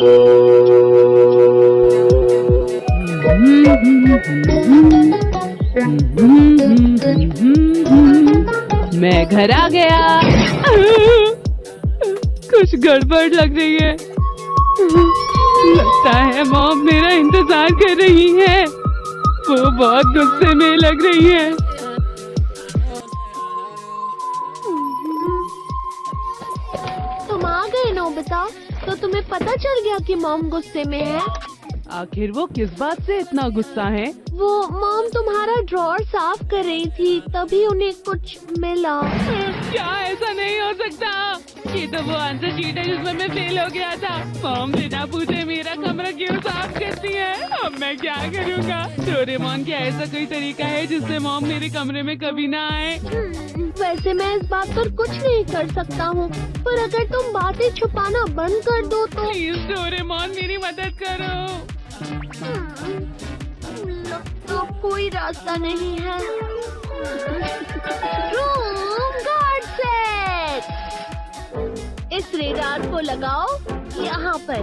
मैं घर आ गया। कुछ गड़बड़ लग रही है। लगता है मॉम मेरा इंतजार कर रही है। वो बहुत गुस्से में लग रही है। तुम आ गए नोबिता, तो तुम्हें पता चल गया कि मॉम गुस्से में है। आखिर वो किस बात से इतना गुस्सा है? वो मॉम तुम्हारा ड्रॉअर साफ कर रही थी, तभी उन्हें कुछ मिला। क्या ऐसा नहीं हो सकता? ये तो वो आंसर शीट है जिसमें मैं फेल हो गया था। मॉम बिना पूछे मेरा कमरा क्यों साफ करती है? अब मैं क्या करूँगा? डोरेमोन, क्या ऐसा कोई तरीका है जिससे मॉम मेरे कमरे में कभी ना आए? वैसे मैं इस बात पर कुछ नहीं कर सकता हूँ, पर अगर तुम बातें छुपाना बंद कर दो तो। प्लीज डोरेमोन, मेरी मदद करो। तो कोई रास्ता नहीं है। रूम गार्ड सेट, इस रेडार को लगाओ यहाँ पर।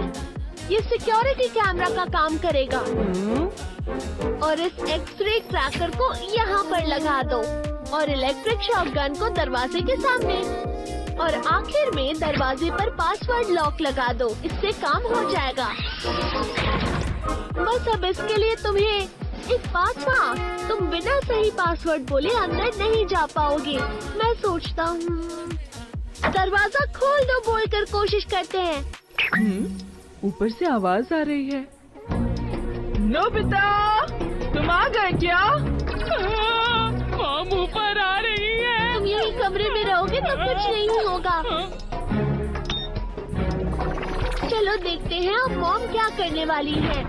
ये सिक्योरिटी कैमरा का काम करेगा। और इस एक्सरे ट्रैकर को यहाँ पर लगा दो और इलेक्ट्रिक शॉक गन को दरवाजे के सामने। और आखिर में दरवाजे पर पासवर्ड लॉक लगा दो। इससे काम हो जाएगा। बस अब इसके लिए तुम्हें एक बात था, तुम बिना सही पासवर्ड बोले अंदर नहीं जा पाओगे। मैं सोचता हूँ दरवाजा खोल दो बोलकर कोशिश करते हैं। ऊपर से आवाज आ रही है। नोबिता, तुम आ गए क्या? मॉम ऊपर आ रही है। तुम यही कमरे में रहोगे तो कुछ नहीं होगा। चलो देखते हैं अब मॉम क्या करने वाली है।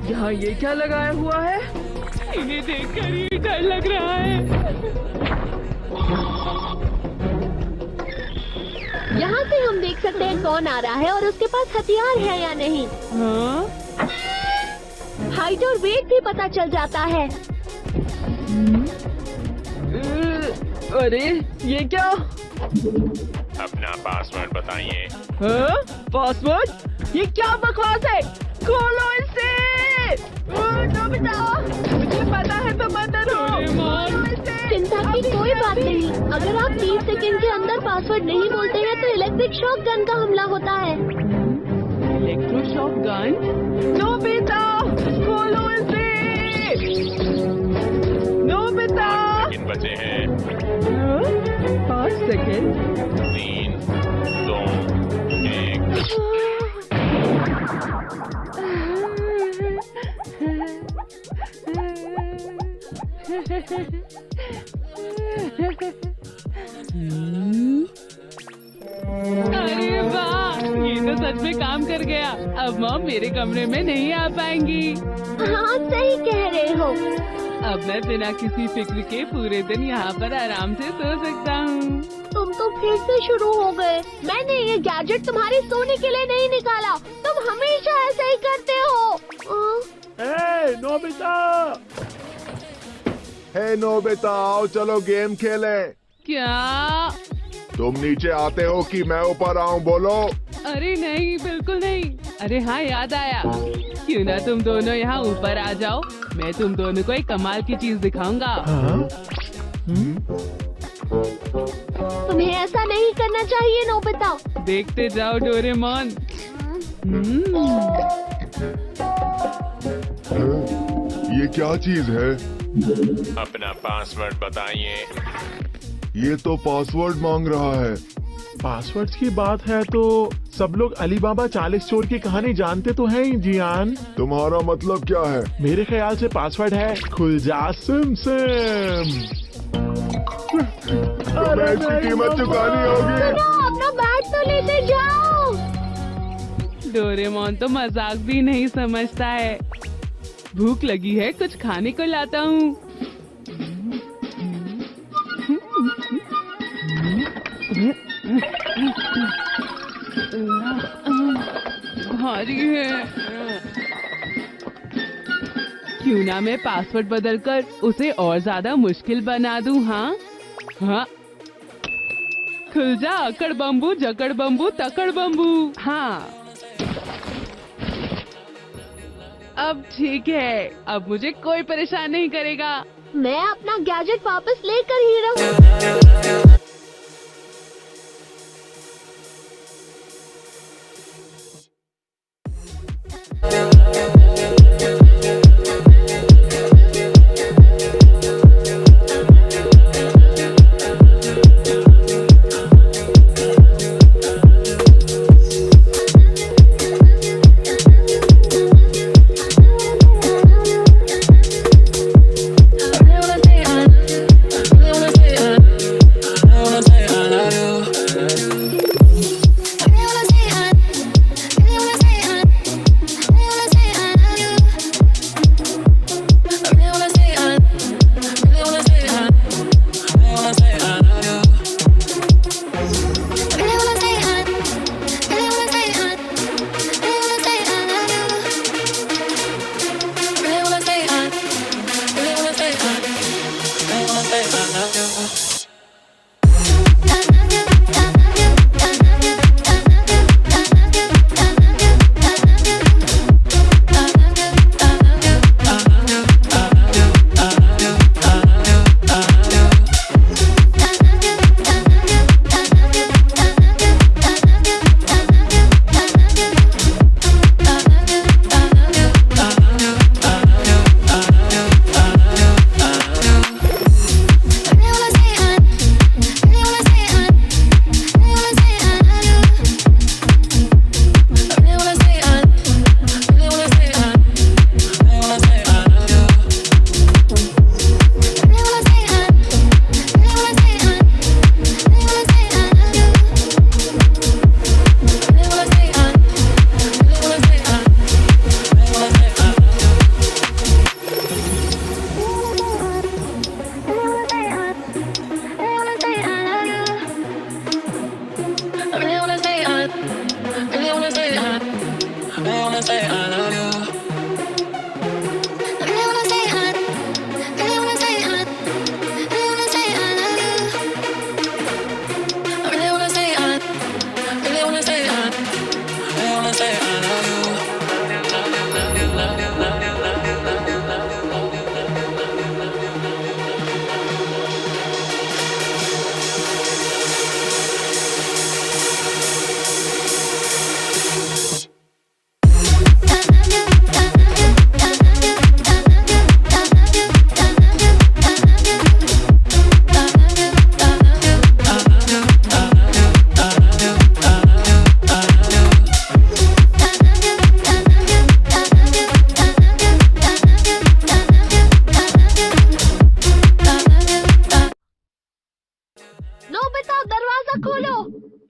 यहाँ ये क्या लगाया हुआ है? इन्हें देखकर ही डर लग रहा है। यहाँ से हम देख सकते हैं कौन आ रहा है और उसके पास हथियार है या नहीं। हाँ? हाइट और वेट भी पता चल जाता है। अरे ये क्या? अपना पासवर्ड बताइए। हाँ? पासवर्ड? ये क्या बकवास है? खोलो इसे! नोबिता, मुझे पता है तुम अंदर हो। चिंता की कोई बात नहीं। अगर आप 30 सेकंड के अंदर पासवर्ड नहीं बोलते हैं तो इलेक्ट्रिक शॉक गन का हमला होता है। Electroshock gun? नोबिता, खोलो इसे! नोबिता! 5 सेकंड बचे हैं। 5 सेकंड? 3, 2, 1। अरे वाह, ये तो सच में काम कर गया। अब मॉम मेरे कमरे में नहीं आ पाएंगी। हाँ, सही कह रहे हो। अब मैं बिना किसी फिक्र के पूरे दिन यहाँ पर आराम से सो सकता हूँ। तुम तो फिर से शुरू हो गए। मैंने ये गैजेट तुम्हारे सोने के लिए नहीं निकाला। तुम हमेशा ऐसा ही करते हो। हे नोबिता, आओ चलो गेम खेलें। क्या? तुम नीचे आते हो कि मैं ऊपर आऊं? बोलो। अरे नहीं, बिल्कुल नहीं। अरे हाँ, याद आया। क्यों ना तुम दोनों यहाँ ऊपर आ जाओ। मैं तुम दोनों को एक कमाल की चीज दिखाऊंगा। तुम्हें ऐसा नहीं करना चाहिए नोबिता। देखते जाओ डोरेमोन। ये क्या चीज है? अपना पासवर्ड बताइए। ये तो पासवर्ड मांग रहा है। पासवर्ड्स की बात है तो सब लोग अलीबाबा 40 चोर की कहानी जानते तो हैं ही जियान। तुम्हारा मतलब क्या है? मेरे ख्याल से पासवर्ड है खुल जा सिम सिम। तुम्हें इसकी कीमत चुकानी होगी। सुनो, अपना बैट तो लेते जाओ। डोरेमोन तो मजाक भी नहीं समझता है। भूख लगी है, कुछ खाने को लाता हूँ। भारी है। क्यों ना मैं पासवर्ड बदलकर उसे और ज्यादा मुश्किल बना दूं? हाँ हाँ। खुल जा अकड़ बम्बू जकड़ बम्बू तकड़ बम्बू। हाँ अब ठीक है, अब मुझे कोई परेशान नहीं करेगा। मैं अपना गैजेट वापस लेकर ही रहूं।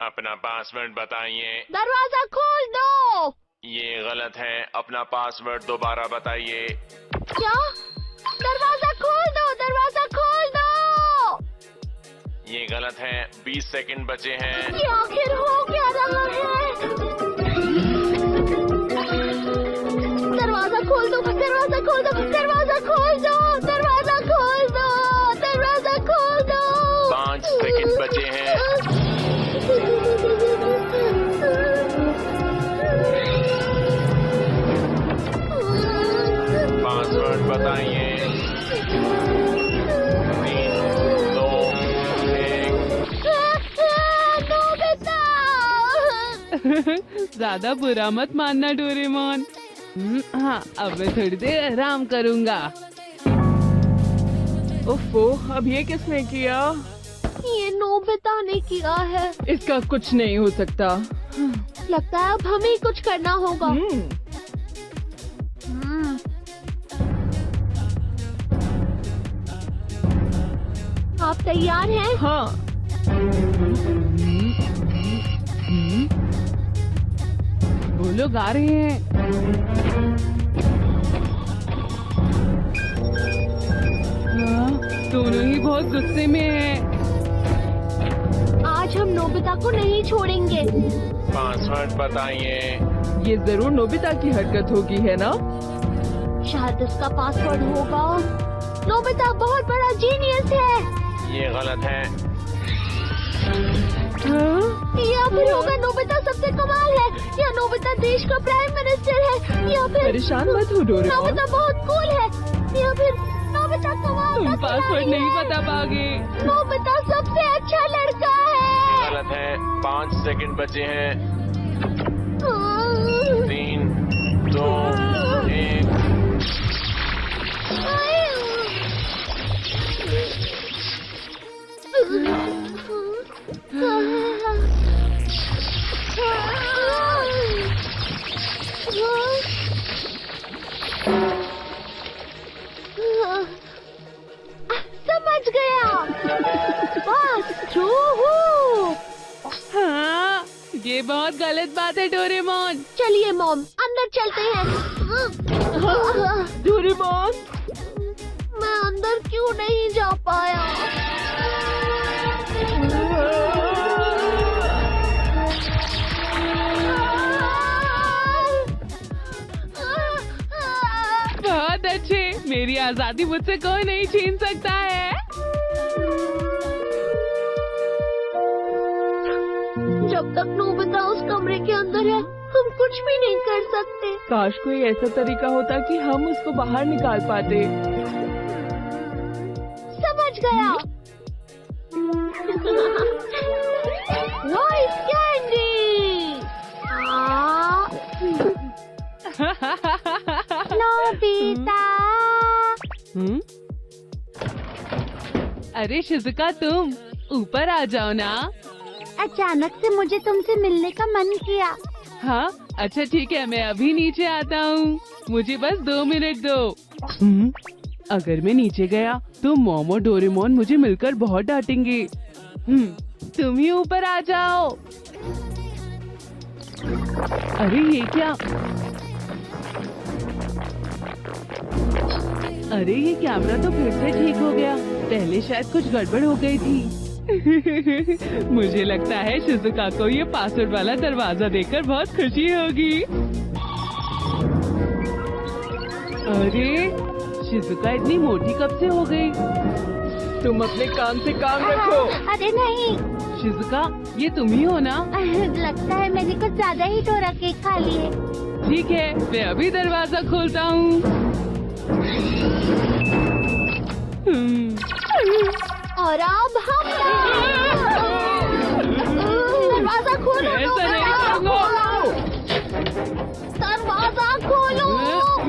अपना पासवर्ड बताइए। दरवाजा खोल दो। ये गलत है, अपना पासवर्ड दोबारा बताइए। क्या? दरवाजा खोल दो, दरवाजा खोल दो। ये गलत है, 20 सेकंड बचे हैं। ये आखिर हो क्या रहा है? दरवाजा खोल दो, दरवाजा खोल दो, दरवाजा खोल दो, दरवाजा खोल दो, दरवाजा खोल दो। 5 सेकंड बचे हैं। पासवर्ड बताइए। 3, 2, 1। ज्यादा बुरा मत मानना डोरेमोन। हाँ अब मैं थोड़ी देर आराम करूँगा। ओफो, अब ये किसने किया? ये नोबिता ने किया है। इसका कुछ नहीं हो सकता। लगता है अब हमें कुछ करना होगा। आप तैयार हैं? हाँ। वो लोग आ रहे हैं। हाँ, दोनों ही बहुत गुस्से में हैं। आज हम नोबिता को नहीं छोड़ेंगे। पासवर्ड बताइए। ये जरूर नोबिता की हरकत होगी, है ना? शायद इसका पासवर्ड होगा। नोबिता बहुत बड़ा जीनियस है। ये गलत है। हाँ? या फिर होगा नोबिता सबसे कमाल है, या नोबिता देश का प्राइम मिनिस्टर है, या फिर परेशान मत हो डोरेमोन। नोबिता बहुत कूल है, या फिर नोबिता कमाल तुम का पासवर्ड खिलाड़ी नहीं है। बता पाओगे। नोबिता सबसे अच्छा लड़का है। गलत है, 5 सेकंड बचे हैं। 3, 2, 1। समझ गया, बस थ्रू हूँ। हाँ, ये बहुत गलत बात है डोरेमोन। चलिए मॉम, अंदर चलते हैं। डोरेमोन, मैं अंदर क्यों नहीं जा पाया? बहुत अच्छे, मेरी आजादी मुझसे कोई नहीं छीन सकता है। जब तक नोबिता उस कमरे के अंदर है, हम कुछ भी नहीं कर सकते। काश कोई ऐसा तरीका होता कि हम उसको बाहर निकाल पाते। समझ गया। Voice candy. नोबिता। हम्म? अरे शिजुका, तुम ऊपर आ जाओ ना। अचानक से मुझे तुमसे मिलने का मन किया। हाँ, अच्छा ठीक है, मैं अभी नीचे आता हूँ। मुझे बस 2 मिनट दो। अगर मैं नीचे गया तो मोमो डोरेमोन मुझे मिलकर बहुत डांटेंगे। तुम ही ऊपर आ जाओ। अरे ये क्या? अरे ये कैमरा तो फिर से ठीक हो गया। पहले शायद कुछ गड़बड़ हो गई थी। मुझे लगता है शिजुका को ये पासवर्ड वाला दरवाजा देखकर बहुत खुशी होगी। अरे शिजुका इतनी मोटी कब से हो गई? तुम अपने काम से काम रखो। अरे नहीं, शिजुका, ये तुम ही हो ना? लगता है मैंने कुछ ज्यादा ही डोरा केक खा लिए। ठीक है, मैं अभी दरवाजा खोलता हूँ। और अब हम दरवाजा खोलो, ऐसा नहीं करूँगा। दरवाजा खोलो।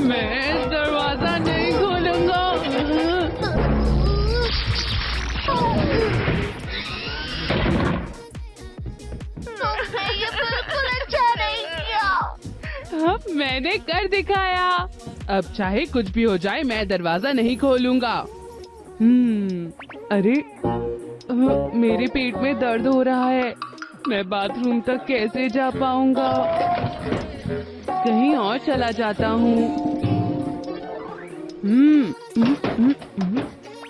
मैं दरवाजा नहीं खोलूंगा। तुमने ये बिल्कुल अच्छा नहीं किया। अब मैंने कर दिखाया। अब चाहे कुछ भी हो जाए, मैं दरवाजा नहीं खोलूंगा। अरे मेरे पेट में दर्द हो रहा है। मैं बाथरूम तक कैसे जा पाऊंगा? कहीं और चला जाता हूँ।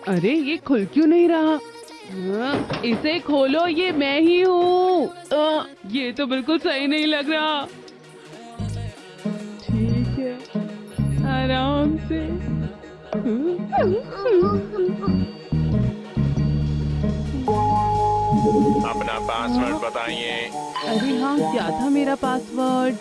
अरे ये खुल क्यों नहीं रहा? इसे खोलो, ये मैं ही हूँ। ये तो बिल्कुल सही नहीं लग रहा। ठीक है, आराम से। अपना पासवर्ड बताइए। अरे हाँ, क्या था मेरा पासवर्ड?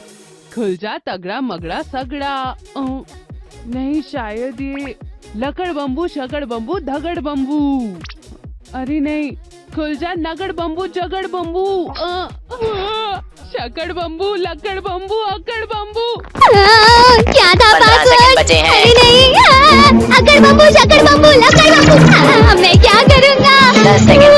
खुल जा तगड़ा मगड़ा सगड़ा। नहीं, शायद ये लकड़ बम्बू शकड़ बम्बू धगड़ बम्बू। अरे नहीं, खुल जा नगड़ बम्बू जगड़ बम्बू। शकड़ बम्बू लकड़ बम्बू अकड़ बम्बू। क्या था 15 सेकंड बचे हैं। अरे नहीं, अकड़ बम्बू शकड़ बम्बू लकड़ बम्बू। मैं क्या करूँगा? 10 सेकंड